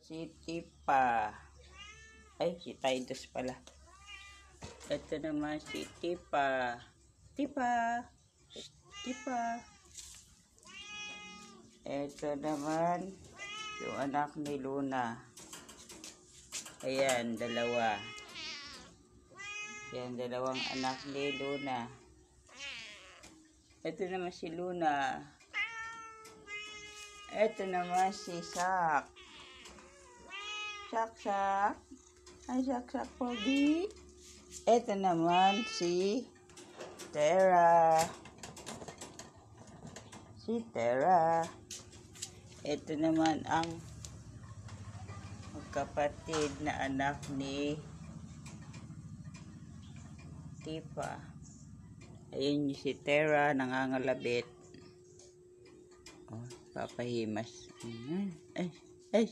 si Tipa. Ay, si Titus pala. Ito naman si Tipa. Tipa. Tipa. Ito naman yung anak ni Luna. Ayan, dalawa. Ayan, dalawang anak ni Luna. Ito naman si Luna. Ito naman si Sak. Sak. Ay, Sak Pogi. Ito naman si Tera. Ito naman ang magkapatid na anak ni Tipa. Ayun si Tera, nangangalabit. Oh, papahimas. Ay. Ay.